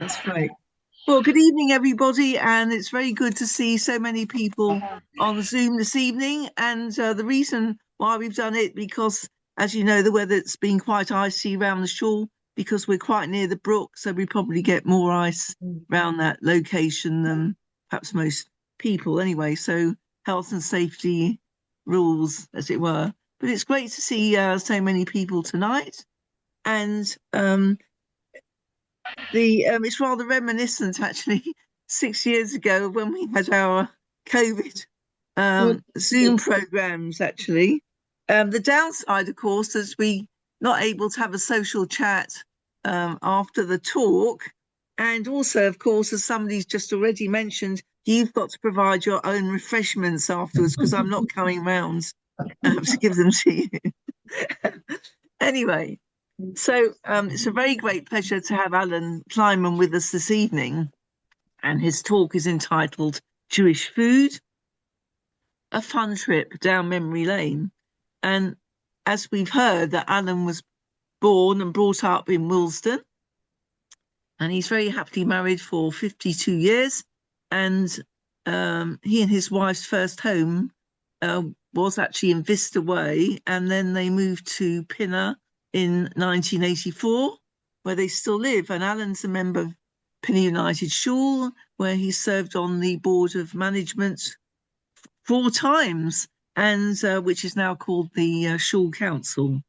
That's great. Well, good evening, everybody, and it's very good to see so many people on Zoom this evening. And the reason why we've done it, because as you know, the weather's been quite icy around the shore because we're quite near the brook, so we probably get more ice around that location than perhaps most people anyway. So health and safety rules, as it were. But it's great to see so many people tonight. And the it's rather reminiscent actually 6 years ago when we had our COVID Zoom programs actually. The downside, of course, is we not able to have a social chat after the talk. And also, of course, as somebody's just already mentioned, you've got to provide your own refreshments afterwards because I'm not coming round to give them to you. Anyway, so it's a very great pleasure to have Alan Kleinman with us this evening. And his talk is entitled Jewish Food, a Fun Trip Down Memory Lane. And as we've heard, that Alan was born and brought up in Willesden. And he's very happily married for 52 years. And he and his wife's first home was actually in Vista Way. And then they moved to Pinner in 1984, where they still live. And Alan's a member of Pinner United Shul, where he served on the board of management 4 times, and which is now called the Shul Council.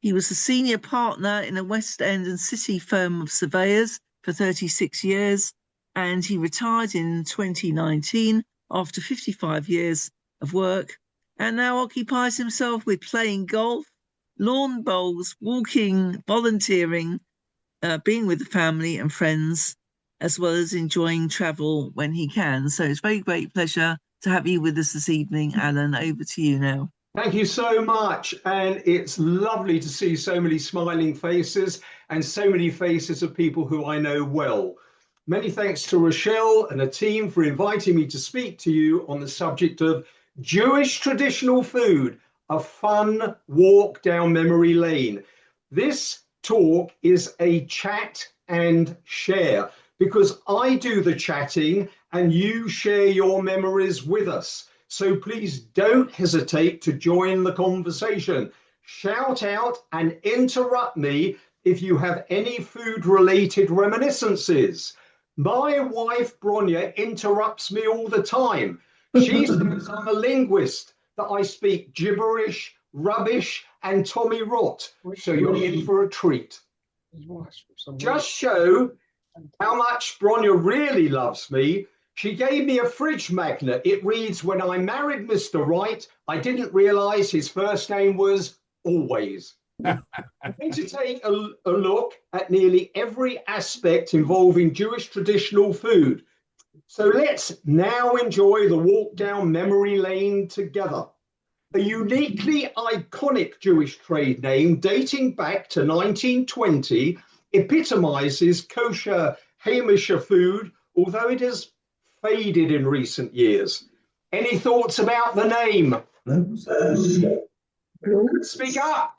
He was a senior partner in a West End and City firm of surveyors for 36 years, and he retired in 2019 after 55 years of work, and now occupies himself with playing golf, lawn bowls, walking, volunteering, being with the family and friends, as well as enjoying travel when he can. So it's a very great pleasure to have you with us this evening, Alan. Over to you now. Thank you so much. And it's lovely to see so many smiling faces and so many faces of people who I know well. Many thanks to Rochelle and a team for inviting me to speak to you on the subject of Jewish traditional food, a fun walk down memory lane. This talk is a chat and share, because I do the chatting and you share your memories with us. So please don't hesitate to join the conversation. Shout out and interrupt me if you have any food-related reminiscences. My wife, Bronya, interrupts me all the time. She says I'm a linguist, that I speak gibberish, rubbish, and Tommy rot. So you're in for a treat. Just show how much Bronya really loves me. She gave me a fridge magnet. It reads, "When I married Mr. Wright, I didn't realise his first name was Always." I'm going to take a look at nearly every aspect involving Jewish traditional food. So let's now enjoy the walk down memory lane together. A uniquely iconic Jewish trade name dating back to 1920 epitomizes kosher Hamisher food, although it has faded in recent years. Any thoughts about the name? Speak up.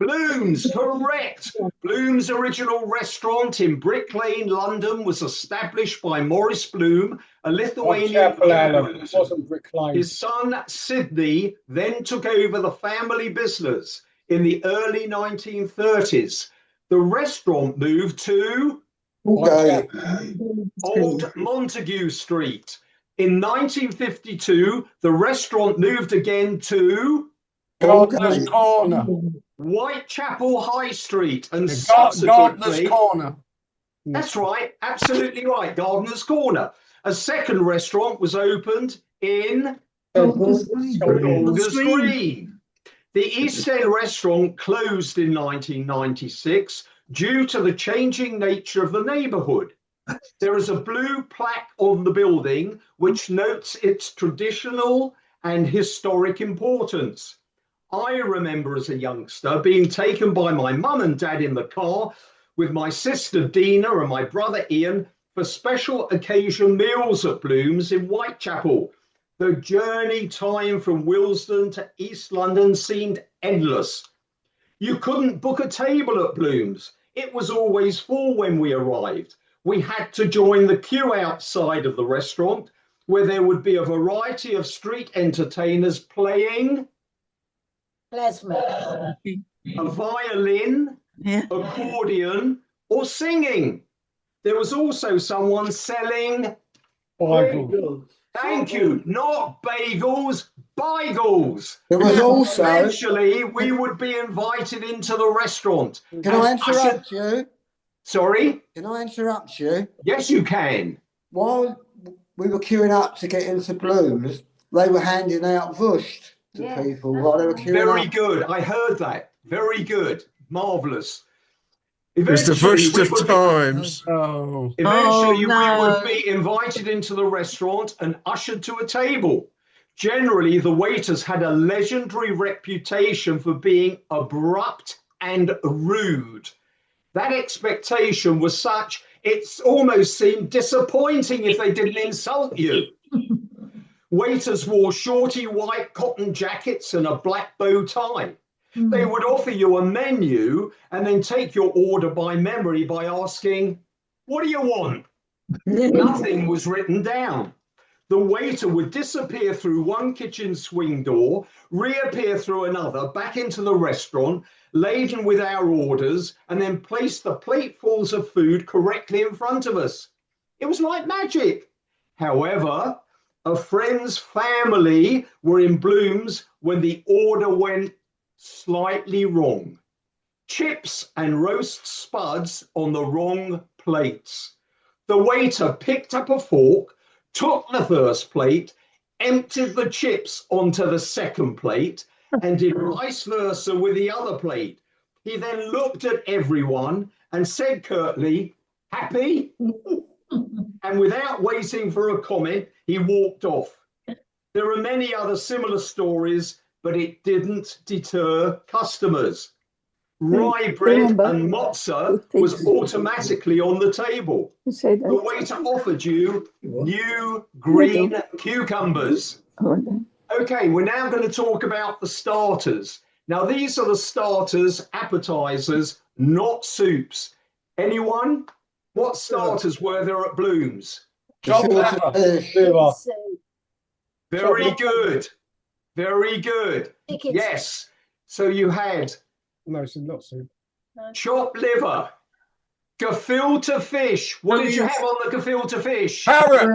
Bloom's, correct. Bloom's original restaurant in Brick Lane, London, was established by Maurice Bloom, a Lithuanian. It wasn't Brick Lane. His son, Sidney, then took over the family business in the early 1930s. The restaurant moved to Old Montague Street. In 1952, the restaurant moved again to Gardener's Corner. Whitechapel High Street, and Gardener's Corner. That's right, absolutely right, Gardener's Corner. A second restaurant was opened in Golders Green. The East End restaurant closed in 1996 due to the changing nature of the neighbourhood. There is a blue plaque on the building which notes its traditional and historic importance. I remember as a youngster being taken by my mum and dad in the car with my sister Dina and my brother Ian for special occasion meals at Bloom's in Whitechapel. The journey time from Willesden to East London seemed endless. You couldn't book a table at Bloom's. It was always full when we arrived. We had to join the queue outside of the restaurant, where there would be a variety of street entertainers playing Klezmer. a violin, Yeah. accordion, or singing. There was also someone selling, Bible. thank you, not bagels, bagels. There was also. Eventually, we would be invited into the restaurant. Can I interrupt you? Sorry? Can I interrupt you? Yes, you can. While we were queuing up to get into Blooms, they were handing out Vusht to people while they were queuing Very up. good. I heard that. Very good. Marvellous. It's the Vusht of times. Oh. Eventually, no. we would be invited into the restaurant and ushered to a table. Generally, the waiters had a legendary reputation for being abrupt and rude. That expectation was such, it almost seemed disappointing if they didn't insult you. Waiters wore shorty white cotton jackets and a black bow tie. They would offer you a menu and then take your order by memory by asking, "What do you want?" Nothing was written down. The waiter would disappear through one kitchen swing door, reappear through another, back into the restaurant, laden with our orders, and then place the platefuls of food correctly in front of us. It was like magic. However, a friend's family were in Blooms when the order went slightly wrong. Chips and roast spuds on the wrong plates. The waiter picked up a fork, took the first plate, emptied the chips onto the second plate, and did vice versa with the other plate. He then looked at everyone and said curtly, "Happy?" And without waiting for a comment, he walked off. There are many other similar stories, but it didn't deter customers. Rye bread and mozza was automatically on the table. The waiter offered you new green cucumbers. Okay, we're now going to talk about the starters. Now, these are the starters, appetizers, not soups. Anyone? What starters were there at Blooms? Liver. Very good. Very good. Chicken. Yes. So you had No, it's not soup. chopped liver, gefilte fish. What did you have on the gefilte fish? Carrot.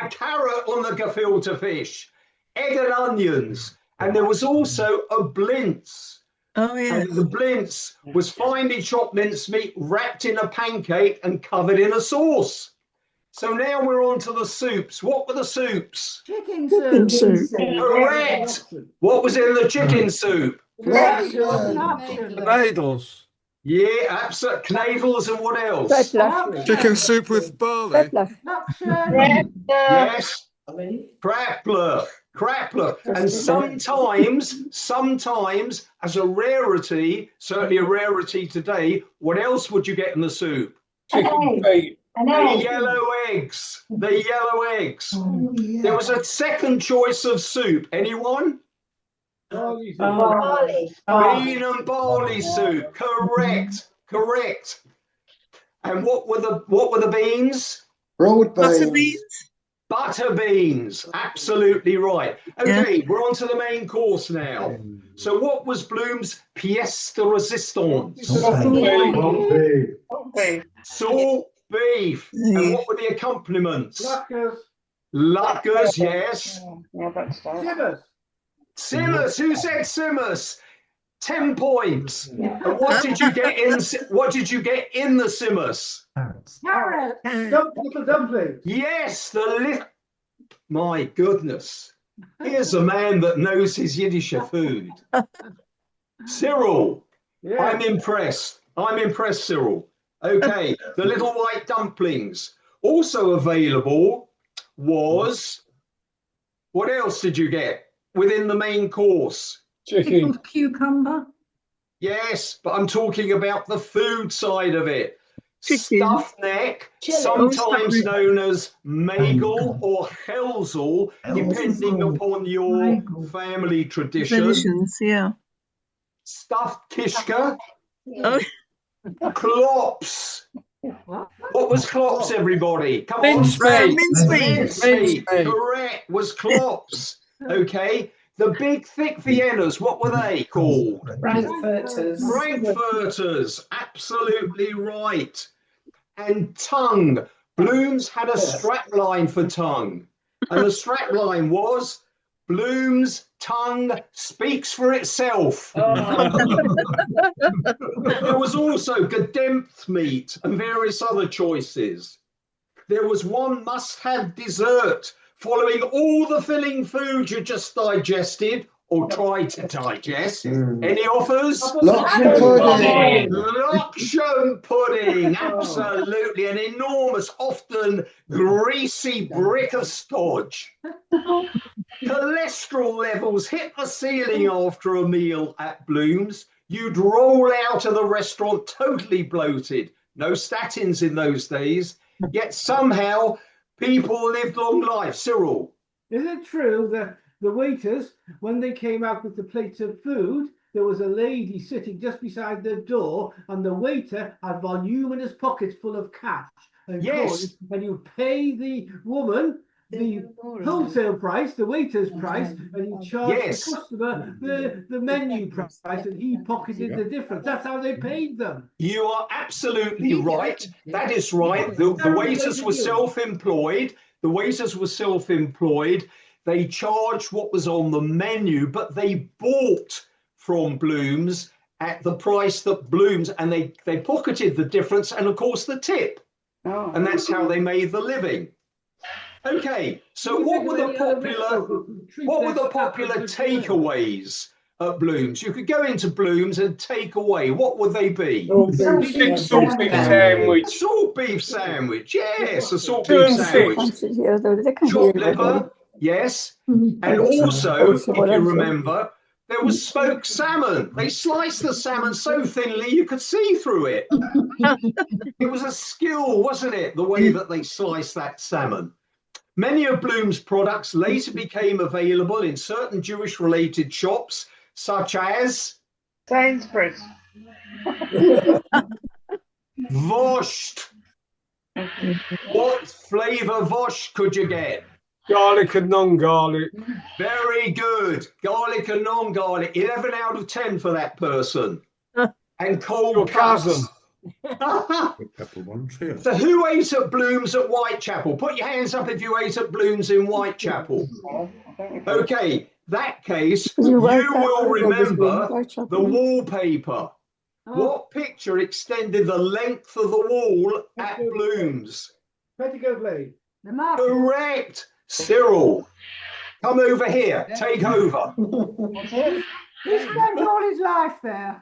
A carrot on the gefilte fish, egg and onions. And there was also a blintz. Oh, yeah. And the blintz was finely chopped mincemeat wrapped in a pancake and covered in a sauce. So now we're on to the soups. What were the soups? Chicken soup. Correct. What was in the chicken soup? Ladles. Yeah, absolutely. Knedels and what else? Chicken soup with barley. Yes. Krapler. Krapler. And sometimes, as a rarity, certainly a rarity today, what else would you get in the soup? Chicken feet. The yellow eggs. The yellow eggs. There was a second choice of soup. Anyone? Barley. Bean and barley soup. Correct. Correct. And what were the beans? Broad Butter beans. beans? Butter beans. Absolutely right. Okay, we're on to the main course now. So what was Bloom's pièce de résistance? Salt beef. And what were the accompaniments? Luckers, yes. Simmers. Who said Simmers? 10 points. And what did you get in the Simmers? Yes, my goodness. Here's a man that knows his Yiddish food. Cyril, I'm impressed. I'm impressed, Cyril. Okay, the little white dumplings. Also available was, what else did you get within the main course? Chicken. Cucumber. Yes, but I'm talking about the food side of it. Chicken. Stuffed neck, sometimes known as magel or helzel, depending upon your family tradition. Traditions, yeah. Stuffed kishka, Oh, Klops. What was klops, everybody? Come on. Mincemeat. Mincemeat. Mincemeat. Correct, was klops. Okay. The big thick Viennas, what were they called? Frankfurters. Absolutely right. And tongue. Bloom's had a strapline for tongue. And the strapline was Bloom's tongue speaks for itself. There was also gedempft meat and various other choices. There was one must-have dessert following all the filling food you just digested or tried to digest. Any offers? Loxsham pudding. Loxsham pudding, absolutely. An enormous, often greasy brick of stodge. Cholesterol levels hit the ceiling after a meal at Bloom's. You'd roll out of the restaurant totally bloated. No statins in those days. Yet somehow people lived long lives. Cyril. Is it true that the waiters, when they came out with the plates of food, there was a lady sitting just beside the door, and the waiter had voluminous pockets full of cash and coins, and you pay the woman the wholesale price, the waiter's price, and you charge the customer the menu price, and he pocketed the difference. That's how they paid them. You are absolutely right. That is right. The waiters were self-employed. The waiters were self-employed. They charged what was on the menu, but they bought from Bloom's at the price that Bloom's, and they pocketed the difference and, of course, the tip. And that's how they made the living. Okay, so what were the popular takeaways at Bloom's? You could go into Bloom's and take away. What would they be? Salt beef sandwich. Salt beef sandwich. Yes, a salt beef sandwich. Chopped liver. Yes, and also, if you remember, there was smoked salmon. They sliced the salmon so thinly you could see through it. It was a skill, wasn't it, the way that they sliced that salmon? Many of Bloom's products later became available in certain Jewish-related shops, such as Sainsbury's. Vosht. What flavour Vosht could you get? Garlic and non-garlic. Very good. Garlic and non-garlic. 11 out of 10 for that person. And cold cuts. So who ate at Bloom's at Whitechapel? Put your hands up if you ate at Bloom's in Whitechapel. Okay, that case, you will remember the wallpaper. What picture extended the length of the wall at Bloom's? Petticoat Lane. Correct. Cyril, come over here. Take over. He spent all his life there.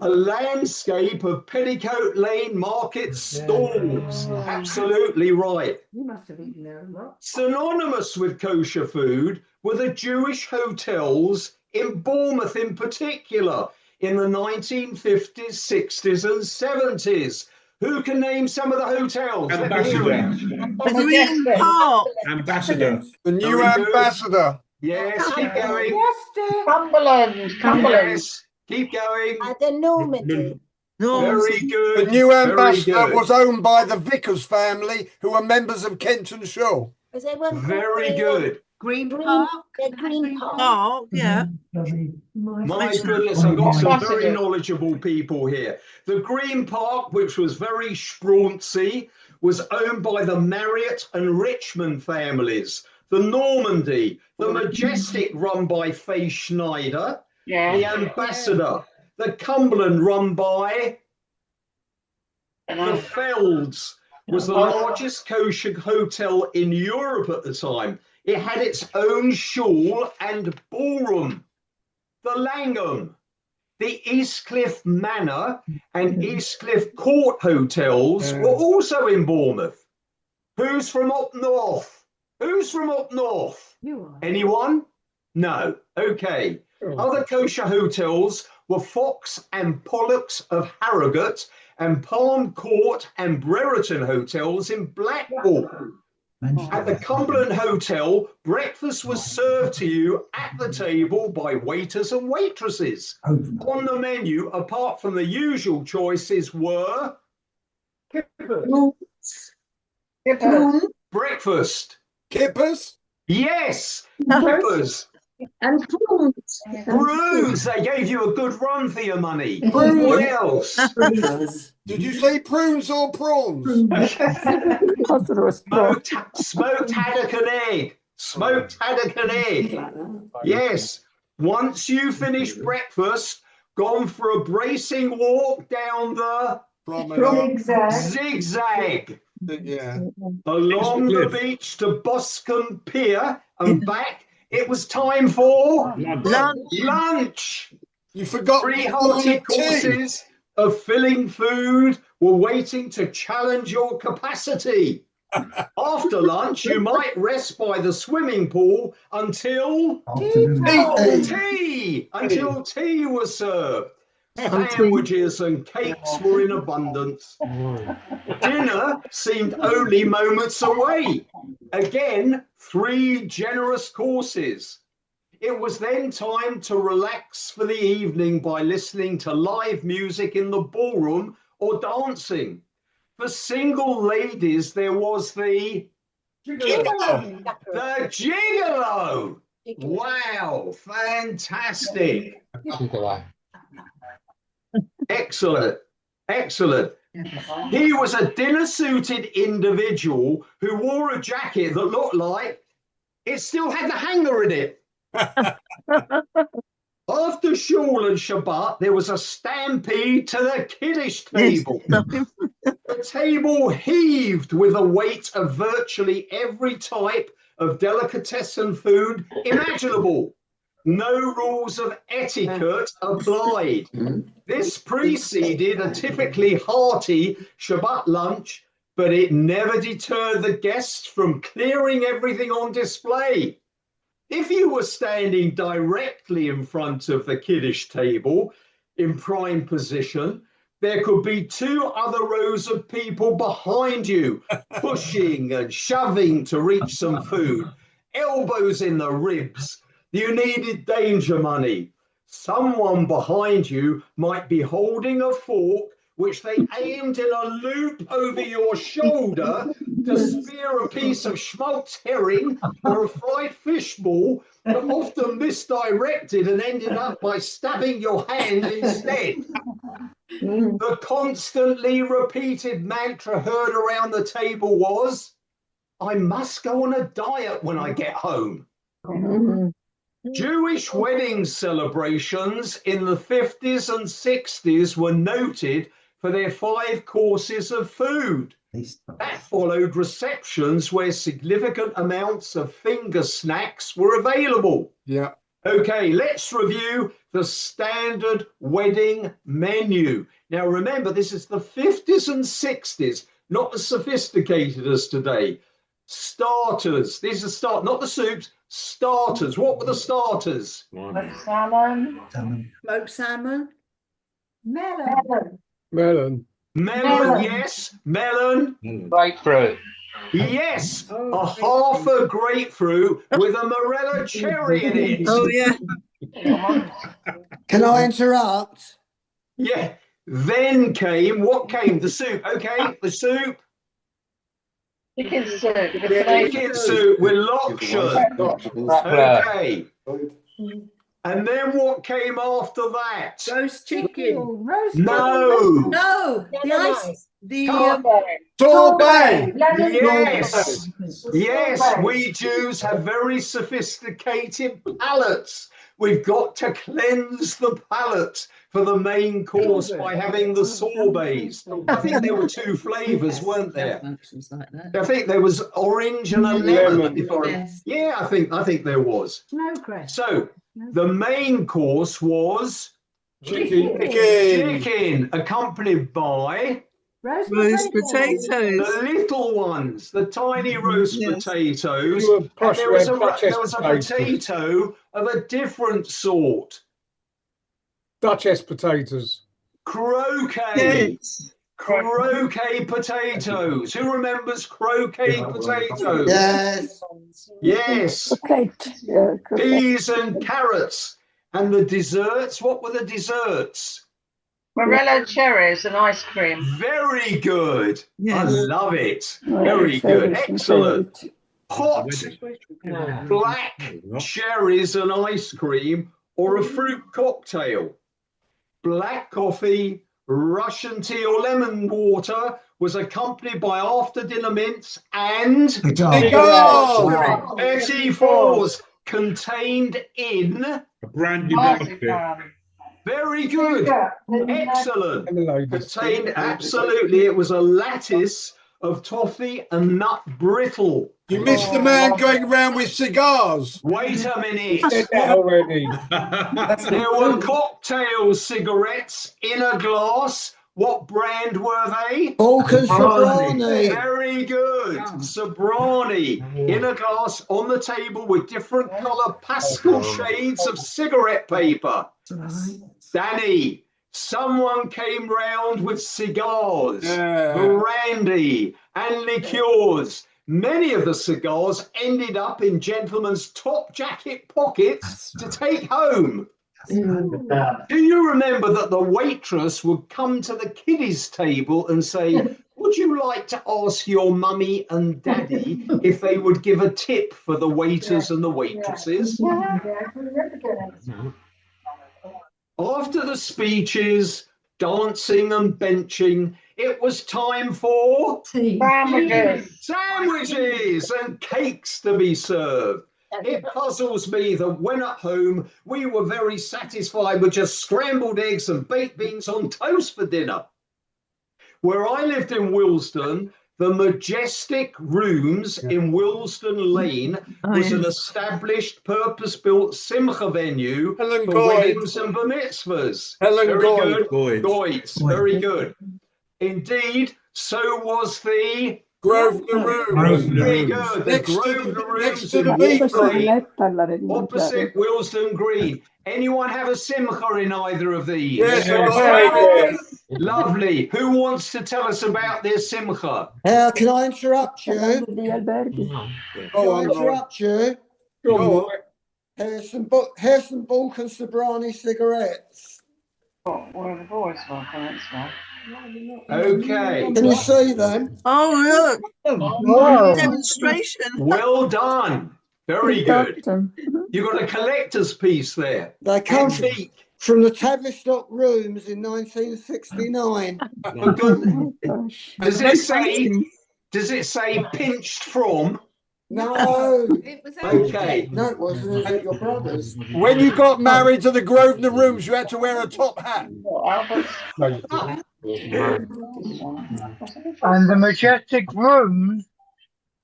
A landscape of Petticoat Lane market stalls. Absolutely right. You must have eaten there a lot. Synonymous with kosher food were the Jewish hotels in Bournemouth in particular in the 1950s, 60s and 70s. Who can name some of the hotels? Ambassador. The Green Park. Ambassador. The new ambassador. Yes, keep going. Yes, dear. Cumberland. Yes, keep going. The Normandy. Very good. The new Very ambassador good. was owned by the Vickers family, who are members of Kenton Shaw. Very good. Green Park. Green Park. Oh, yeah. My goodness, I've got some very knowledgeable people here. The Green Park, which was very scrauncy, was owned by the Marriott and Richmond families. The Normandy, the Majestic, run by Faye Schneider. The Ambassador, the Cumberland, run by the Felds, was the largest kosher hotel in Europe at the time. It had its own shul and ballroom. The Langham, the Eastcliff Manor and Eastcliff Court hotels were also in Bournemouth. Who's from up north? Who's from up north? You are. Anyone? No. Okay. Other kosher hotels were Fox and Pollux of Harrogate and Palm Court and Brereton hotels in Blackpool. At the Cumberland Hotel, breakfast was served to you at the table by waiters and waitresses. On the menu, apart from the usual choices, were breakfast. Kippers? Yes, kippers. And prawns. Prunes. They gave you a good run for your money. What else? Did you say prunes or prawns? Smoked haddock and egg. Smoked haddock and egg. Yes. Once you finished breakfast, gone for a bracing walk down the zigzag. Yeah. Along the beach to Boscombe Pier and back. It was time for lunch. You forgot 3 hearty courses of filling food were waiting to challenge your capacity. After lunch, you might rest by the swimming pool until tea was served. Sandwiches and cakes were in abundance. Dinner seemed only moments away. Again, 3 generous courses. It was then time to relax for the evening by listening to live music in the ballroom or dancing. For single ladies, there was the gigolo. Wow, fantastic. Excellent, excellent. He was a dinner-suited individual who wore a jacket that looked like it still had the hanger in it. After Shul and Shabbat, there was a stampede to the Kiddush table. The table heaved with the weight of virtually every type of delicatessen food imaginable. No rules of etiquette applied. This preceded a typically hearty Shabbat lunch, but it never deterred the guests from clearing everything on display. If you were standing directly in front of the Kiddush table in prime position, there could be 2 other rows of people behind you, pushing and shoving to reach some food, elbows in the ribs. You needed danger money. Someone behind you might be holding a fork which they aimed in a loop over your shoulder to spear a piece of smoked herring or a fried fish ball that often misdirected and ended up by stabbing your hand instead. The constantly repeated mantra heard around the table was, "I must go on a diet when I get home." Jewish wedding celebrations in the 50s and 60s were noted for their 5 courses of food. That followed receptions where significant amounts of finger snacks were available. Yeah. Okay, let's review the standard wedding menu. Now remember, this is the 50s and 60s, not as sophisticated as today. Starters. These are not the soups, starters. What were the starters? Salmon. Smoked salmon. Melon. Melon, yes. Melon. Grapefruit. Yes. A half a grapefruit with a morella cherry in it. Oh, yeah. Can I interrupt? Yeah. Then came, what came? The soup. Okay, the soup. Chicken soup. Chicken soup with loction. Okay. And then what came after that? Roast chicken. No. Sorbet. Yes. Yes, we Jews have very sophisticated palates. We've got to cleanse the palate for the main course by having the sorbets. I think there were 2 flavors, weren't there? I think there was orange and a lemon. Yeah, I think there was. So the main course was chicken, accompanied by roast potatoes. The little ones, the tiny roast potatoes. And there was a potato of a different sort. Duchess potatoes. Croquet. Croquet potatoes. Who remembers croquet potatoes? Yes. Yes. Yeah, Peas and carrots. And the desserts, what were the desserts? Morello cherries and ice cream. Very good. I Yes. love it. Very good. Excellent. Hot black cherries and ice cream or a fruit cocktail. Black coffee, Russian tea or lemon water was accompanied by after dinner mints and Cigars! Betty Fours contained in A brandy Marzipan. very good. Excellent. Contained absolutely. It was a lattice of toffee and nut brittle. You missed the man going around with cigars. Wait a minute. already. There were cocktail cigarettes in a glass. What brand were they? Balkan Sobrani. Very good. Sobrani in a glass on the table with different colour pastel shades of cigarette paper. Danny, someone came round with cigars, brandy and liqueurs. Many of the cigars ended up in gentlemen's top jacket pockets to take home. Do you remember that the waitress would come to the kiddies' table and say, would you like to ask your mummy and daddy if they would give a tip for the waiters and the waitresses? After the speeches, dancing and benching, it was time for sandwiches and cakes to be served. It puzzles me that when at home, we were very satisfied with just scrambled eggs and baked beans on toast for dinner. Where I lived in Willesden, the Majestic Rooms in Willesden Lane was an established, purpose-built simcha venue for weddings and bar mitzvahs. Very good. Goids. Very good. Indeed, so was the Grosvenor Rooms. Very good. The Grosvenor Rooms in opposite Willesden Green. Anyone have a simcha in either of these? Yes, Lovely. Who wants to tell us about their simcha? Can I interrupt you? Can I interrupt you? Here's some Balkan Sobrani cigarettes. Where the boys were, that's right. Okay. Can you see them? Oh, look. Demonstration. Well done. Very good. You got a collector's piece there. They come from the Tavistock Rooms in 1969. For goodness. Does it say pinched from? No. Okay. No, it wasn't. It was your brother's. When you got married to the Grosvenor Rooms, you had to wear a top hat. And the Majestic Rooms,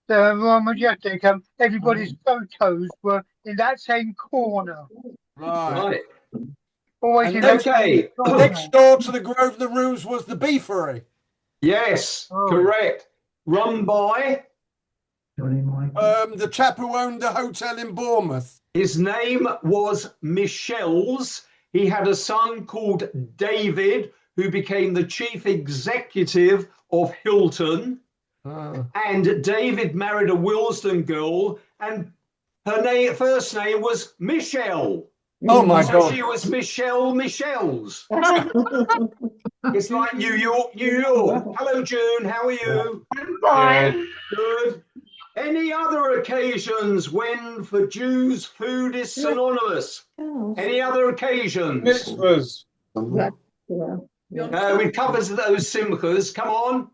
the Royal Majestic, everybody's photos were in that same corner. Right. Always in Okay. Next door to the Grosvenor Rooms was the Beefery. Yes, correct. Run by? The chap who owned the hotel in Bournemouth. His name was Michel's. He had a son called David, who became the chief executive of Hilton. And David married a Willesden girl, and her first name was Michelle. Oh my God. She was Michel's. It's like New York, New York. Hello, June. How are you? I'm fine. Good. Any other occasions when for Jews food is synonymous? Any other occasions? Mitzvahs. We covered those simchas. Come on.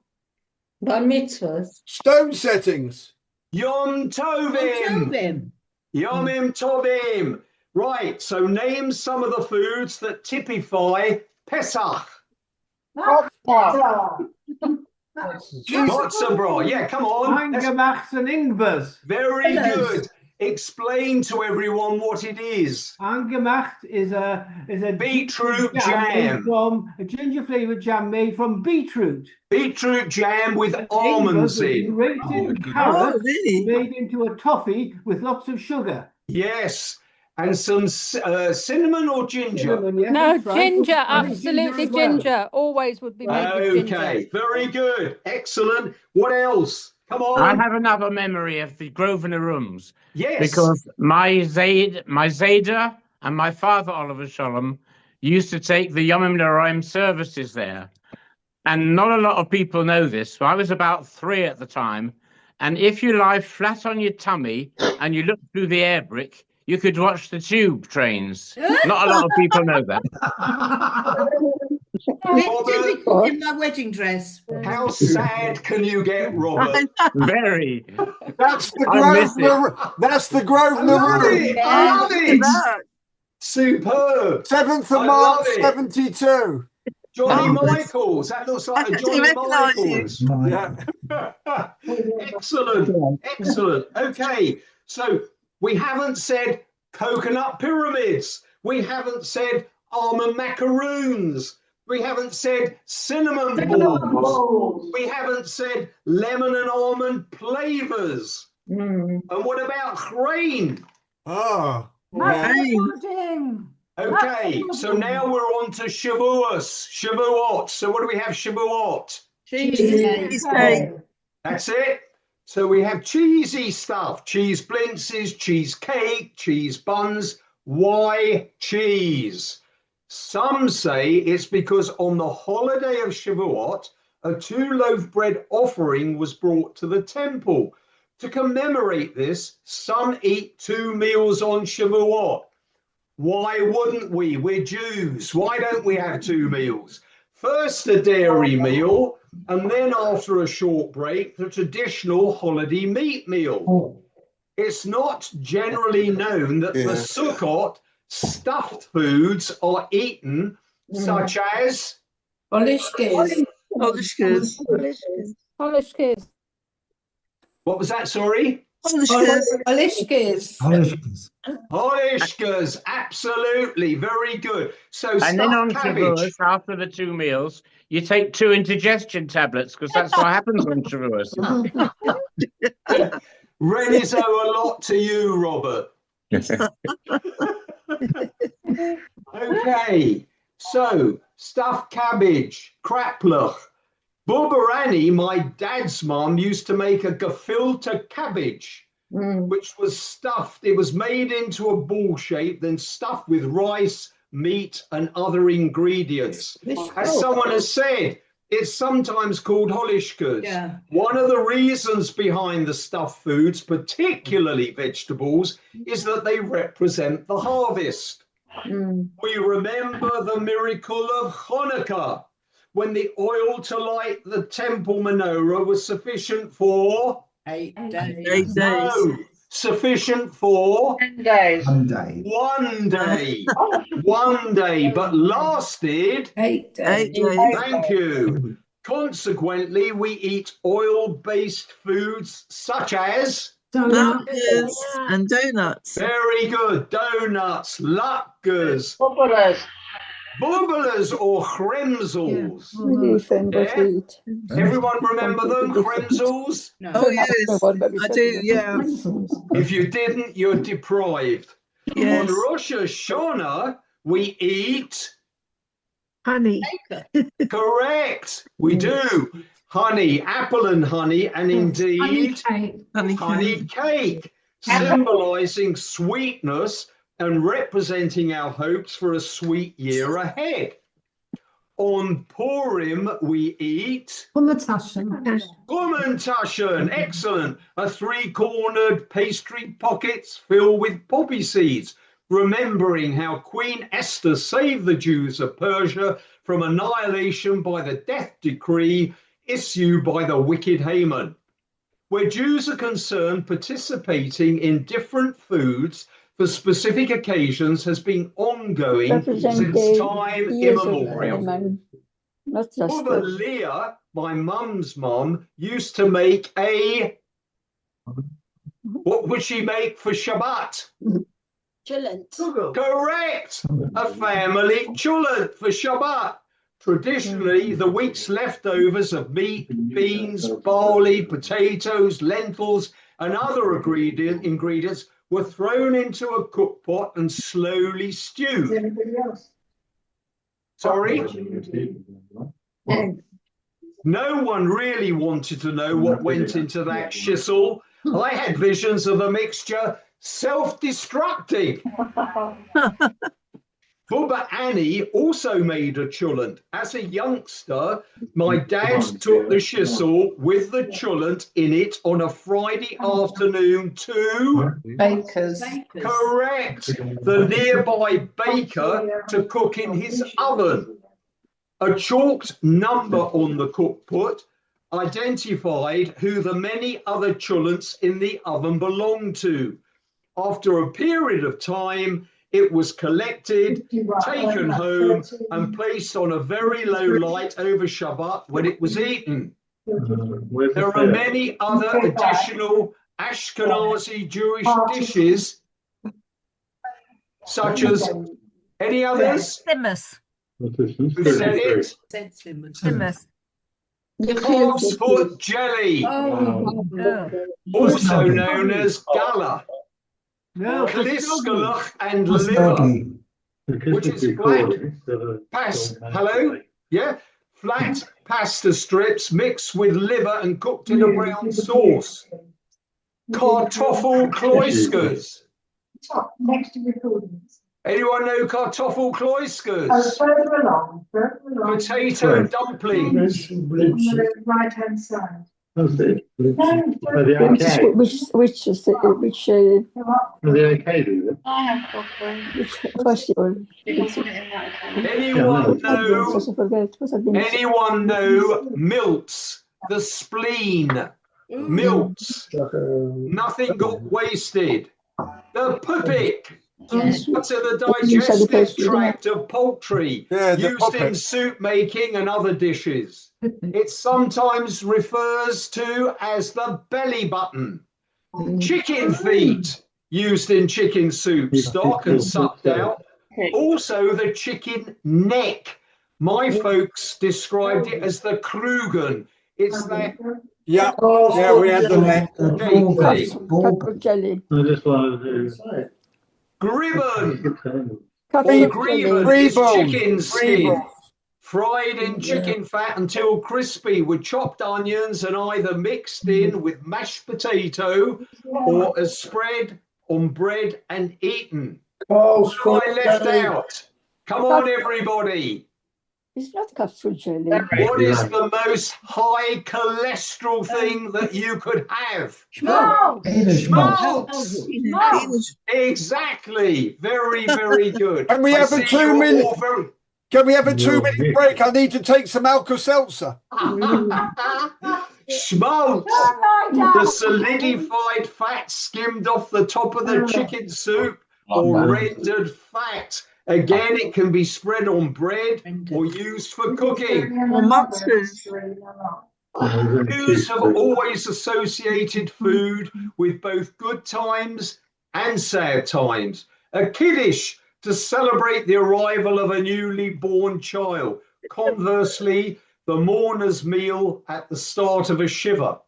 Bar mitzvahs. Stone settings. Yom Tovim. Yomim Tovim. Right, so name some of the foods that typify Pesach. Matzah bra. Yeah, come on. Eingemachts and Ingvers. Very good. Explain to everyone what it is. Eingemacht is a beetroot jam. From a ginger flavored jam made from beetroot. Beetroot jam with almonds in. Grated carrots made into a toffee with lots of sugar. Yes. and some cinnamon or ginger. Cinnamon, yeah, No, that's right. ginger, I think absolutely as well. ginger. Always would be made with ginger. Okay, very good. Excellent. What else? Come I on. have another memory of the Grosvenor Rooms. Yes. Because my Zayda and my father, Oliver Sholem, used to take the Yom Noraim services there. And not a lot of people know this. So I was about 3 at the time. And if you lie flat on your tummy and you look through the air brick, you could watch the tube trains. Not a lot of people know that. Difficult in my wedding dress. How sad can you get, Robert? Very. That's the I miss Grosvenor. That's the Grosvenor Room. I love it. Superb. 7th of I March, love it. 72. Johnny Michaels. That looks like a Johnny recognise you. Michaels. Yeah. Excellent. Excellent. Okay. So we haven't said coconut pyramids. We haven't said almond macaroons. We haven't said cinnamon balls. We haven't said lemon and almond plavers. And what about grain? Oh. Pudding. Okay, so now we're on to Shavuos. Shavuot. So what do we have Shavuot? Cheesecake. That's it. So we have cheesy stuff. Cheese blintzes, cheesecake, cheese buns. Why cheese? Some say it's because on the holiday of Shavuot, a 2-loaf bread offering was brought to the temple. To commemorate this, some eat 2 meals on Shavuot. Why wouldn't we? We're Jews. Why don't we have 2 meals? First a dairy meal, and then after a short break, the traditional holiday meat meal. It's not generally known that for Sukkot, stuffed foods are eaten, such as Olishkis. Olishkis. What was that? Sorry. Olishkis. Olishkas, absolutely, very good. So And then on stuffed cabbage. Shavuos, after the 2 meals, you take 2 indigestion tablets because that's what happens on Shavuos. Renizo, a lot to you, Robert. Okay, so stuffed cabbage, kraploch. Bubarani, my dad's mom, used to make a gefilte cabbage, which was stuffed. It was made into a ball shape, then stuffed with rice, meat, and other ingredients. As someone has said, it's sometimes called holishkas. Yeah. One of the reasons behind the stuffed foods, particularly vegetables, is that they represent the harvest. We remember the miracle of Hanukkah, when the oil to light the temple menorah was sufficient for 8 days. 8 days. no, sufficient for 10 days. 1 day. 1 day. 1 day, but lasted 8 8 days. days. Thank you. Consequently, we eat oil-based foods such as Latkes and donuts. very good donuts, latkes, bubbelers or kremzels. Yeah? Everyone remember them, kremzels? No. Oh yes, I do. Yeah. If you didn't, you're deprived. Yes. On Rosh Hashanah, we eat. Honey. Correct. We do. Honey, apple and honey, and indeed honey cake, symbolizing sweetness and representing our hopes for a sweet year ahead. On Purim, we eat Kumantashen, excellent, a 3-cornered pastry pockets filled with poppy seeds, remembering how Queen Esther saved the Jews of Persia from annihilation by the death decree issued by the wicked Haman. Where Jews are concerned, participating in different foods for specific occasions has been ongoing since time immemorial. Mother Leah, my mum's mum, used to make a. What would she make for Shabbat? Cholent. Correct. A family cholent for Shabbat. Traditionally, the week's leftovers of meat, beans, barley, potatoes, lentils, and other ingredients were thrown into a cook pot and slowly stewed. Sorry? No one really wanted to know what went into that shizzle. I had visions of the mixture self-destructing. Bubba Annie also made a chulent. As a youngster, my dad took the shizzle with the chulent in it on a Friday afternoon to Bakers. correct the nearby baker to cook in his oven. A chalked number on the cook pot identified who the many other chulents in the oven belonged to. After a period of time, it was collected, taken home, and placed on a very low light over Shabbat when it was eaten. There are many other additional Ashkenazi Jewish dishes, such as any others? Simmus. Who said it? Simmus. Calf's foot jelly, also known as gala, kliskelach and liver, which is flat pasta strips mixed with liver and cooked in a brown sauce. Kartoffel kloiskers. Next to recordings. Anyone know kartoffel kloiskers? Further along. Potato dumplings. On the right-hand side. That's it. Are they okay? Which Are they okay, do I have coffee. festival? Anyone know milts? The spleen. Milts. Nothing got wasted. The pupik. Yes. Part of the digestive tract of poultry, used puppet. in soup making and other dishes. It sometimes refers to as the belly button. Chicken feet, used in chicken soup stock and sucked out. Also the chicken neck. My folks described it as the Krugen. It's that. Yeah, we had the neck. Jelly. I just wanted to Gribben. Gribben is chicken skin, fried in chicken fat until crispy with chopped onions and either mixed in with mashed potato or as spread on bread and eaten. What I left out? Come on, everybody. It's not capsule jelly. What is the most high cholesterol thing that you could have? Schmaltz. Schmaltz. Exactly. Very, very good. Can we have a 2 minute? Can we have a 2 minute break? I need to take some Alka-Seltzer. Schmaltz, the solidified fat skimmed off the top of the chicken soup or rendered fat. Again, it can be spread on bread or used for cooking. Or matzahs. Jews have always associated food with both good times and sad times. A kiddush to celebrate the arrival of a newly born child. Conversely, the mourner's meal at the start of a shiva.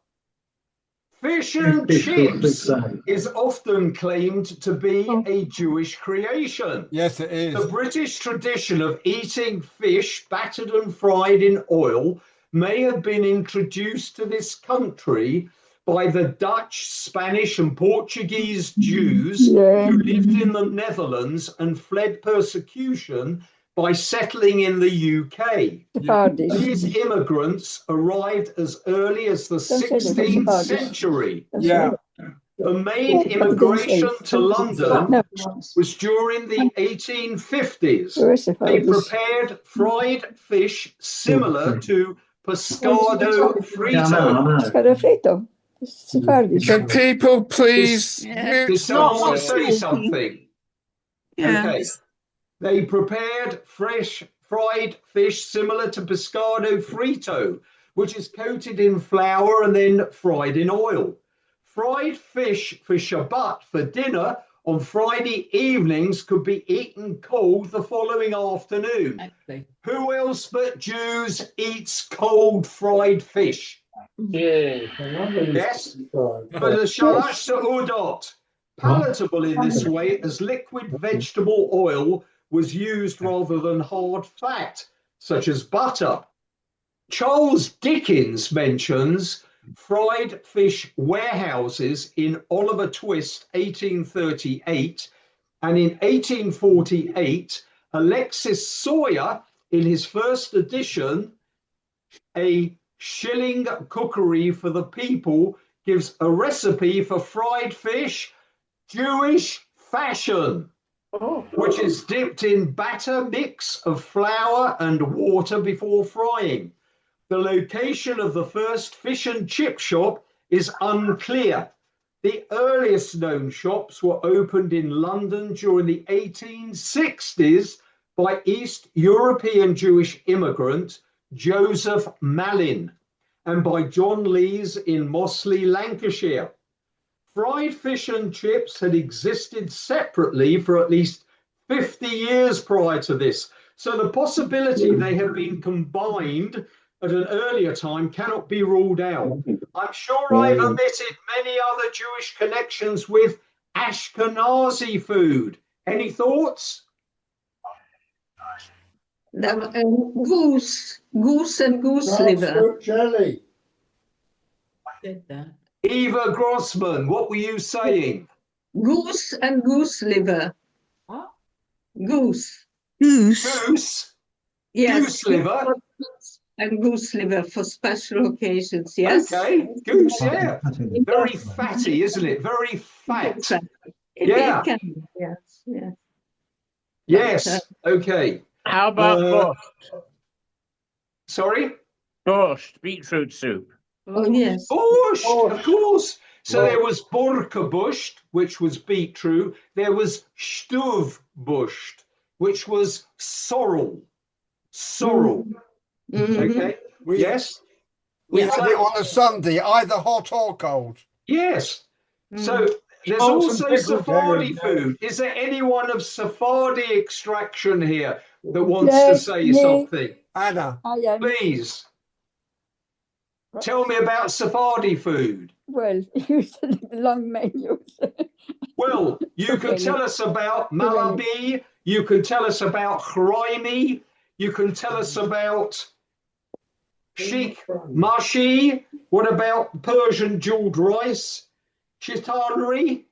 Fish and chips is often claimed to be a Jewish creation. Yes, it is. The British tradition of eating fish battered and fried in oil may have been introduced to this country by the Dutch, Spanish and Portuguese Jews who lived in the Netherlands and fled persecution by settling in the UK. These immigrants arrived as early as the 16th century. Yeah. The main immigration to London was during the 1850s. They prepared fried fish similar to pescado frito. Can people please mute? Did someone want to say something? Yeah. Okay. They prepared fresh fried fish similar to pescado frito, which is coated in flour and then fried in oil. Fried fish for Shabbat for dinner on Friday evenings could be eaten cold the following afternoon. Who else but Jews eats cold fried fish? Yes. For the Shalash Sa'udot, palatable in this way as liquid vegetable oil was used rather than hard fat, such as butter. Charles Dickens mentions fried fish warehouses in Oliver Twist, 1838, and in 1848, Alexis Soyer, in his first edition, A Shilling Cookery for the People, gives a recipe for fried fish, Jewish fashion, which is dipped in batter mix of flour and water before frying. The location of the first fish and chip shop is unclear. The earliest known shops were opened in London during the 1860s by East European Jewish immigrant Joseph Malin and by John Lees in Mossley, Lancashire. Fried fish and chips had existed separately for at least 50 years prior to this, so the possibility they have been combined at an earlier time cannot be ruled out. I'm sure I've omitted many other Jewish connections with Ashkenazi food. Any thoughts? Goose and goose liver. Jelly. Eva Grossman, what were you saying? Goose and goose liver. What? Goose. Goose? Yes. Goose liver? And goose liver for special occasions, yes. Okay, goose, yeah. Very fatty, isn't it? Very fat. Yeah. Yes, yes. Yes, okay. How about borscht? Sorry? Borscht, beetroot soup. Oh, yes. Borscht, of course. So there was Borkerbuscht, which was beetroot. There was Stuvbuscht, which was sorrel. Sorrel. Okay. Yes. We had it on a Sunday, either hot or cold. Yes. So there's also Sephardi food. Is there anyone of Sephardi extraction here that wants to say something? Anna, please. Tell me about Sephardi food. Well, usually long menus. Well, you can tell us about Malabi. You can tell us about Chraimi. You can tell us about Sheikh Mashi. What about Persian jeweled rice? Chitanri?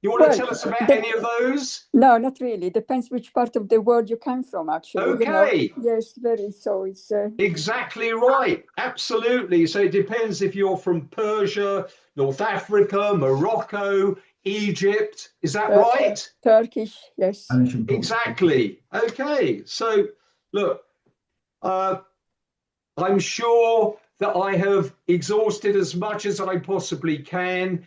You want to tell us about any of those? No, not really. Depends which part of the world you come from, actually. Okay. Yes, very. So it's exactly right. Absolutely. So it depends if you're from Persia, North Africa, Morocco, Egypt. Is that right? Turkish, yes. Exactly. Okay. So look, I'm sure that I have exhausted as much as I possibly can.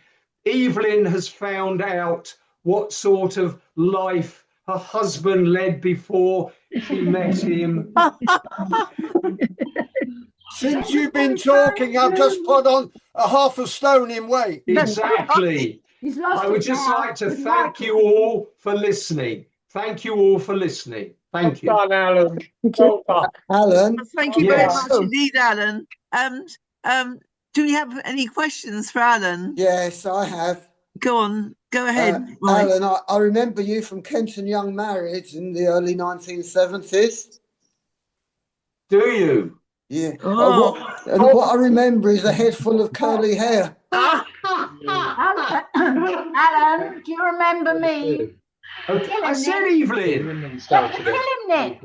Evelyn has found out what sort of life her husband led before she met him. Since you've been talking, I've just put on a half a stone in weight. Exactly. I would just like to thank you all for listening. Thank you all for listening. Thank you. Well done, Alan. Well done. Alan. Thank you very much indeed, Alan. Do we have any questions for Alan? Yes, I have. Go on, go ahead. Alan, I remember you from Kenton Young Married in the early 1970s. Do you? Yeah. Oh. What I remember is a head full of curly hair. Alan, do you remember me? I said Evelyn. Kill him, Nick.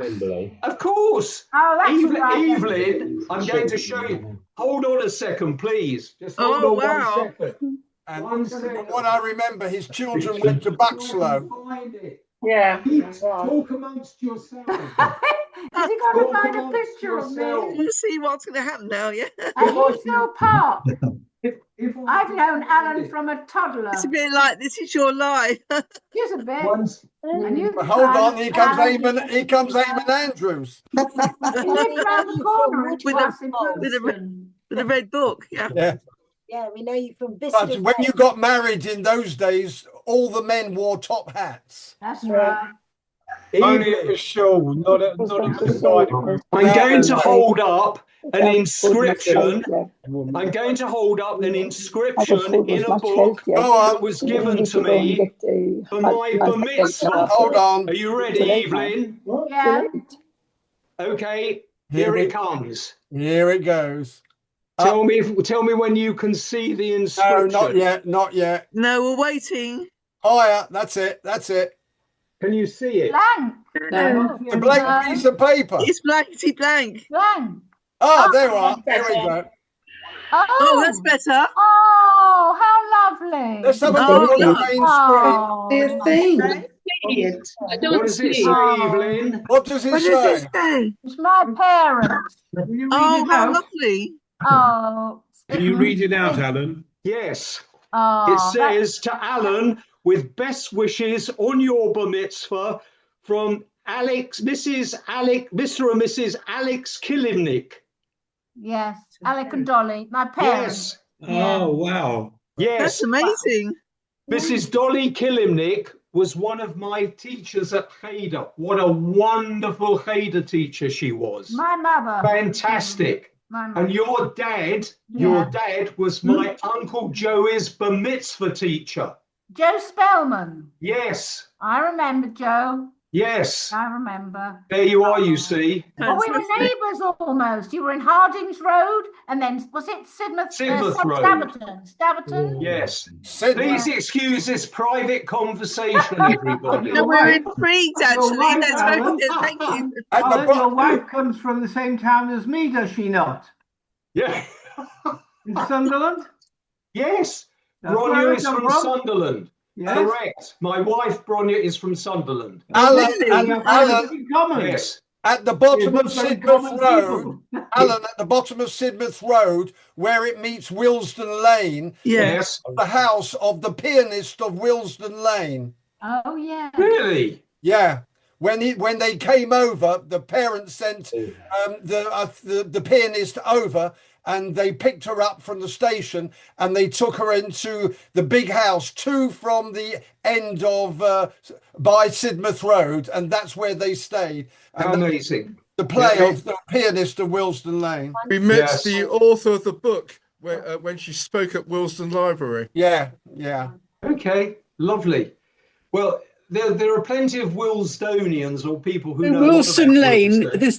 Of course. Oh, that's right. Evelyn, I'm going to show you. Hold on a second, please. Just hold on 1 second. And from what I remember, his children went to Buxlow. Yeah. Talk amongst yourselves. Has he got to find a picture of me? We'll see what's going to happen now, yeah. Heathfield Park. I've known Alan from a toddler. It's a bit like This Is Your Life. Just a bit. And you Hold on, here comes Eamon. Here comes Eamon Andrews. He lived around the corner with a red book. Yeah. Yeah, we know you from Bicester. But when you got married in those days, all the men wore top hats. That's right. Only at the shawl, not at the side. I'm going to hold up an inscription. I'm going to hold up an inscription in a book that was given to me for my bar mitzvah. Hold on. Are you ready, Evelyn? Yeah. Okay, here it comes. Here it goes. Tell me when you can see the inscription. No, not yet, not yet. No, we're waiting. Higher, that's it, that's it. Can you see it? Blank. No. The blank piece of paper. It's blankety blank. Blank. Oh, there we are. There we go. Oh, that's better. Oh, how lovely. Let's have a look on the main screen. Thing. I don't What does it say, Evelyn? What does it say? It's my parents. Oh, how lovely. Oh. Can you read it out, Alan? Yes. Oh, It says to Alan, with best wishes on your bar mitzvah from Mr. and Mrs. Alex Kilimnik. Yes, Alec and Dolly, my parents. Yes. Oh, wow. Yes. That's amazing. Mrs. Dolly Kilimnik was one of my teachers at Cheder. What a wonderful Cheder teacher she was. My mother. Fantastic. My mother. And your dad was my Uncle Joey's bar mitzvah teacher. Joe Spellman. Yes. I remember Joe. Yes. I remember. There you are, you see. Well, we were neighbours almost. You were in Hardings Road, and then was it Sidmouth Road. Staverton? Yes. Please excuse this private conversation, everybody. No, we're intrigued, actually. That's very good. Thank you. Your wife comes from the same town as me, does she not? Yeah. In Sunderland? Yes. That's where Bronya I is come from Sunderland. Yes. Correct. My wife, Bronya, is from Sunderland. Alan, yes. At the bottom of Sidmouth Road, Alan, at the bottom of Sidmouth Road, where it meets Willesden Lane, Yes. the house of the pianist of Willesden Lane. Oh, yeah. Really? Yeah. When they came over, the parents sent the pianist over, and they picked her up from the station, and they took her into the big house, 2 from the end of by Sidmouth Road, and that's where they stayed. And amazing! The play of the pianist of Willesden Lane. We met the author of the book when she spoke at Willesden Library. Yeah, yeah. Okay, lovely. Well, there are plenty of Willesdonians or people who know Willesden Lane. I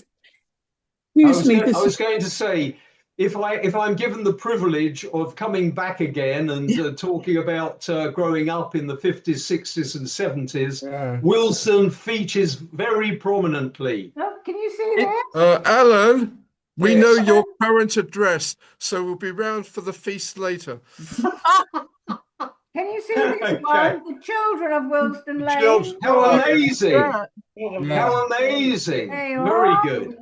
was going to say, if I'm given the privilege of coming back again and talking about growing up in the 50s, 60s, and 70s, Willesden features very prominently. Oh, can you see that? Alan, we know your current address, so we'll be round for the feast later. Can you see this one? The children of Willesden Lane. How amazing! Yeah. How amazing! There you Very are. good.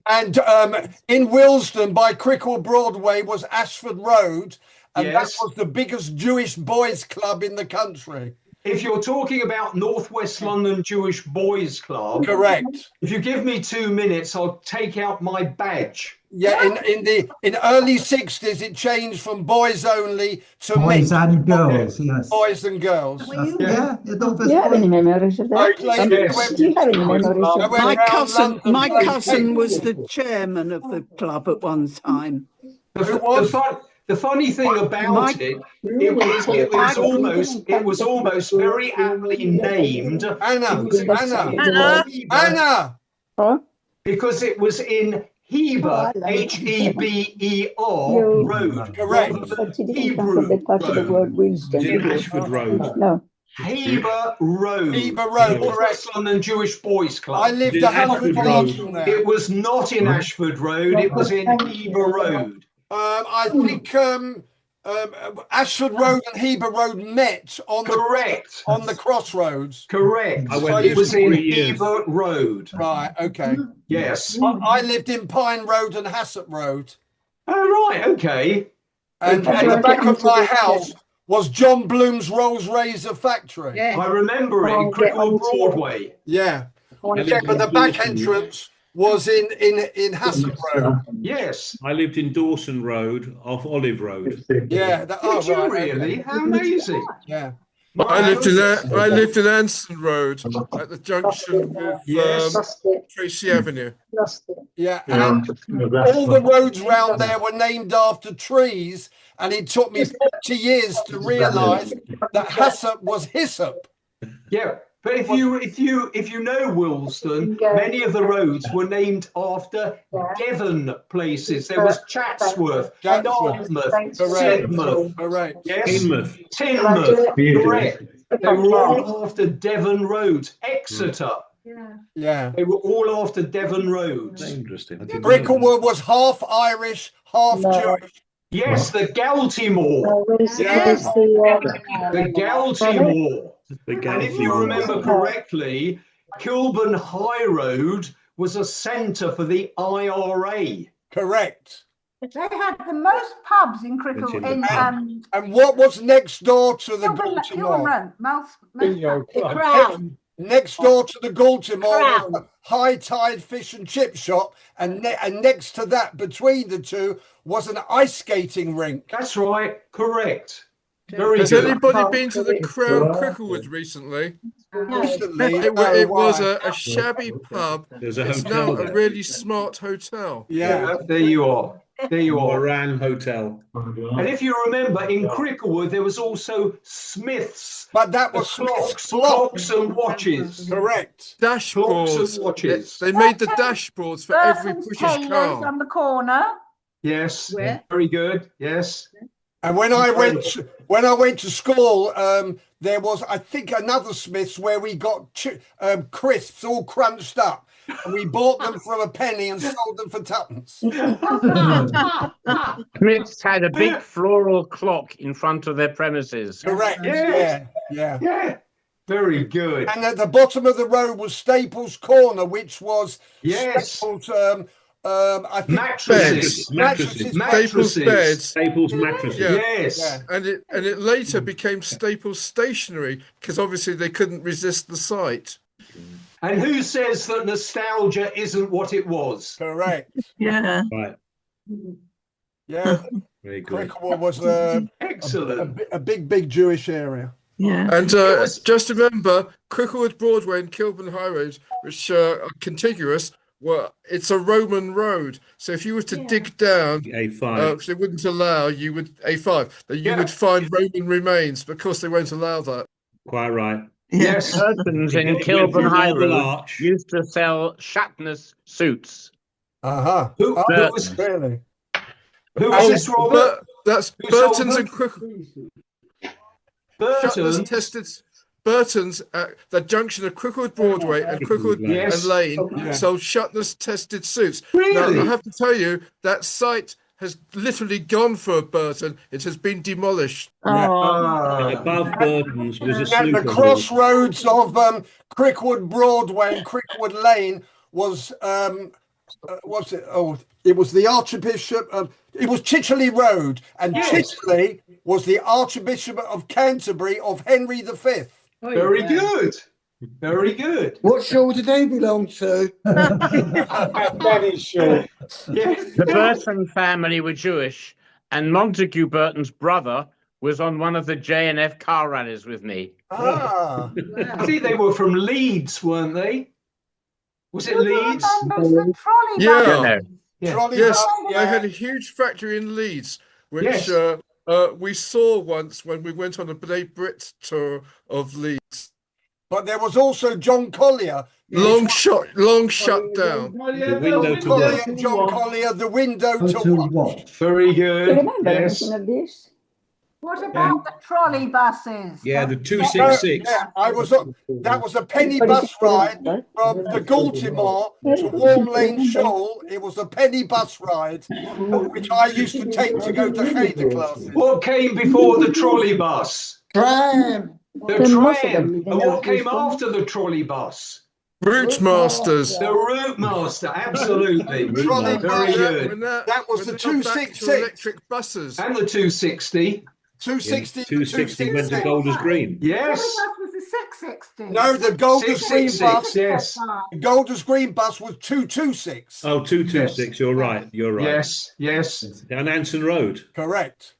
And in Willesden by Crickle Broadway was Ashford Road, and that was the biggest Jewish boys club in the country. If you're talking about Northwest London Jewish Boys Club, correct. If you give me 2 minutes, I'll take out my badge. Yeah, in early 60s, it changed from boys only to Boys mixed. and girls, yes. Boys and girls. Yeah, Do you have any memories of that? Do you have any memories of that? My cousin was the chairman of the club at one time. The funny thing about it was almost very aptly named Anna. Because it was in Heber, Heber Road. Correct. Ashford Road. No. Heber Road. Heber Road, Northwest London Jewish Boys Club. I lived 100 blocks from there. It was not in Ashford Road. It was in Heber Road. I think Ashford Road and Heber Road met on the crossroads. Correct. It was in Heber Road. Right. Okay. Yes. I lived in Pine Road and Hassett Road. Oh right. Okay. And at the back of my house was John Bloom's Rolls Razor factory. Yeah. I remember it in Crickle Broadway. Yeah. But the back entrance was in Hassett Road. Yes. I lived in Dawson Road off Olive Road. Yeah. Did you really? How amazing. Yeah. I lived in Anson Road at the junction with Tracy Avenue. Yeah, and all the roads round there were named after trees, and it took me 40 years to realise that hyssop was hyssop. Yeah, but if you know Wilston, many of the roads were named after Devon places. There was Chatsworth, Dartmouth, Sidmouth, correct. Yes, Teignmouth, correct. They were all after Devon roads. Exeter. Yeah. They were all after Devon roads. Interesting. Bricklewood was half Irish, half Jewish. Yes, the Galtymore. Yes. The Galtymore. And if you remember correctly, Kilburn High Road was a centre for the IRA. Correct. They had the most pubs in Crickle. And what was next door to the Kilburn Galtymore? the Crown. Next door to the Galtymore was a high tide fish and chip shop, and next to that, between the two, was an ice skating rink. That's right, correct. Very Has good. anybody been to the Crown Cricklewood recently? Recently, It was a shabby pub. There's a It's hotel now a there. really smart hotel. Yeah, there you are. There you are. Moran Hotel. And if you remember, in Cricklewood, there was also Smiths. But that was clocks and watches. Correct. Dashboards. Clocks and watches. They made the dashboards for every Burton's British Tailors car. on the corner. Yes, Where? very good. Yes. And when I went to school, there was, I think, another Smith's where we got crisps all crunched up, and we bought them for a penny and sold them for tuppence. Smiths had a big floral clock in front of their premises. Correct. Yes. Yeah. Very good. And at the bottom of the road was Staples Corner, which was Staples. I think mattresses. Staples beds. Staples mattresses. Yeah. Yes. Yeah. And it later became Staples Stationery because obviously they couldn't resist the sight. And who says that nostalgia isn't what it was? Correct. Yeah. Right. Yeah. Very good. Cricklewood was excellent. A big Jewish area. Yeah. And just remember, Cricklewood Broadway and Kilburn High Road, which are contiguous, it's a Roman road. So if you were to dig down, A5, they wouldn't allow you would A5. That you would find Roman remains because they won't allow that. quite right. Yes. Persons in Kilburn High Road used to sell Shatner's suits. Who was really? Who was this, Robert? That's Who Burton's sold and Cricklewood. Burton's? Burton's at the junction of Cricklewood Broadway and Cricklewood and Lane sold Shatner's tested suits. Really? Now, I have to tell you, that site has literally gone for Burton. It has been demolished. And above Burton's was a At snooker the hall. crossroads of Cricklewood Broadway and Cricklewood Lane was what's it? Oh, it was the Archbishop of. It was Chicheley Road, and Chicheley was the Archbishop of Canterbury of Henry V. Very good. Very good. What shore did they belong to? Danny's shore. The Burton family were Jewish, and Montague Burton's brother was on one of the J&F car rallies with me. Ah. I think they were from Leeds, weren't they? Was it Leeds? Yeah. Trolley Yes, bus, they had a huge factory in Leeds, which Yes. we saw once when we went on a Brit tour of Leeds. But there was also John Collier. Long shut down. The window to Collier, watch. John Collier, the window to watch. Very Do you good. remember Yes. anything of this? What about the trolley buses? Yeah, the 266. Yeah, that was a penny bus ride from the Galtymore to Warm Lane Shoal. It was a penny bus ride, which I used to take to go to Hader class. What came before the trolley bus? Tram. The tram. And what came after the trolley bus? Route Masters. The Route Master, absolutely. Trolley Very bus. good. That was the when they got back to 266. electric buses. And the 260. 260. 260 went to Golders Green. Yes. That was the 660. No, the Golders Green 666, bus. yes. The Golders Green bus was 226. Oh, 226. You're right. You're right. Yes, yes. Down Anson Road. Correct.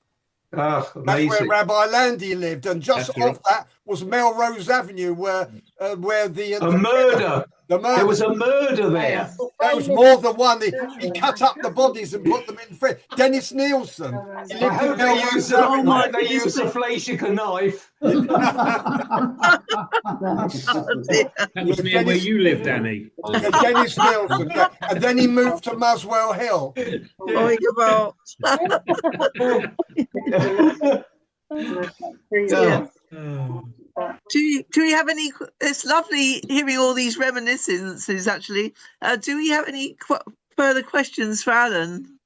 Ah, That's amazing. where Rabbi Landy lived, and just That's off that was Melrose Avenue, where A the murder. the murder. There was a murder there. There was more than one. He cut up the bodies and put them in fridge. Dennis Nielsen. He I lived in hope they Melrose use Oh Avenue. my they goodness use a me. Fleischer knife. Nice. Oh dear. That was Yeah, near where Dennis, you lived, Annie. yeah, Dennis Nielsen. Yeah. And then he moved to Muswell Hill. Oh, about. Yeah. Do we have any? It's lovely hearing all these reminiscences. Actually, do we have any further questions for Alan?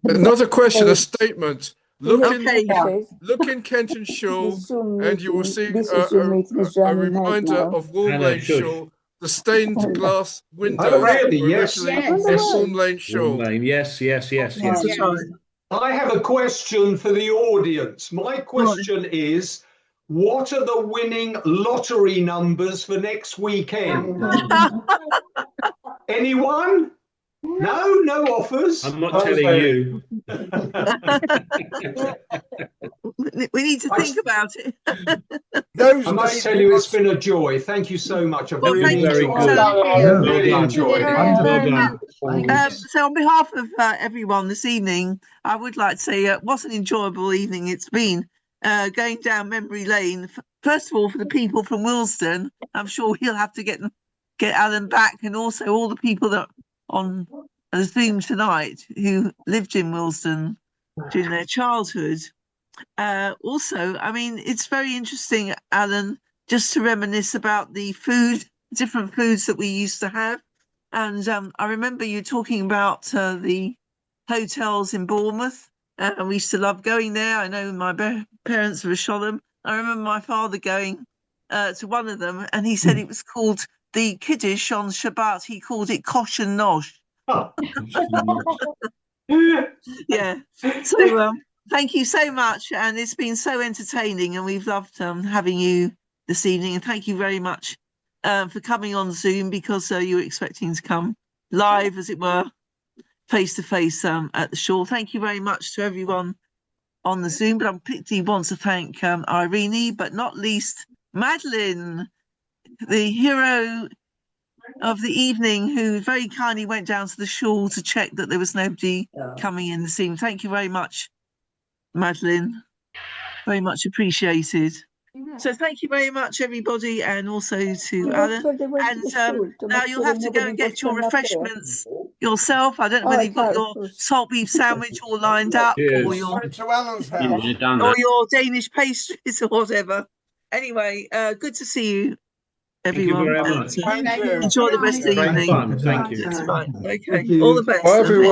Another question, a statement. Look Okay. in Kenton Shul, Zoom and you will meeting, see this Zoom meeting is a running right reminder now. of Walm Anna, Lane shush. Shul, the stained glass Oh, windows really? were Yes. originally Yes. in Walm Lane Warm Shul. Lane. Yes, yes, yes, yes. That's right. I have a question for the audience. My question is, what are the winning lottery numbers for next weekend? Anyone? No offers. I'm not telling you. We need to think about it. I must tell you, it's been a joy. Thank you so much. I've really Very enjoyed good. it. Really enjoyed it. Well done. So on behalf of everyone this evening, I would like to say what an enjoyable evening it's been, going down memory lane. First of all, for the people from Willesden, I'm sure he'll have to get Alan back, and also all the people that on the Zoom tonight who lived in Willesden during their childhood. Also, I mean, it's very interesting, Alan, just to reminisce about the different foods that we used to have. And I remember you talking about the hotels in Bournemouth. We used to love going there. I know my parents were Sholem. I remember my father going to one of them, and he said it was called the Kiddush on Shabbat. He called it Kosh and Nosh. Yeah. So thank you so much, and it's been so entertaining, and we've loved having you this evening. And thank you very much for coming on Zoom, because you were expecting to come live, as it were, face to face at the shore. Thank you very much to everyone on the Zoom, but I particularly want to thank Irene, but not least Madeline, the hero of the evening, who very kindly went down to the shore to check that there was nobody coming in this evening. Thank you very much, Madeline. Very much appreciated. So thank you very much, everybody, and also to Alan. And now you'll have to go and get your refreshments yourself. I don't know whether you've got your salt beef sandwich all lined up, or your Danish pastries or whatever. Anyway, good to see you, everyone. Thank you very much. Enjoy the rest of the Great evening. fun. Thank you. That's right. Okay. All the best. Bye, everyone.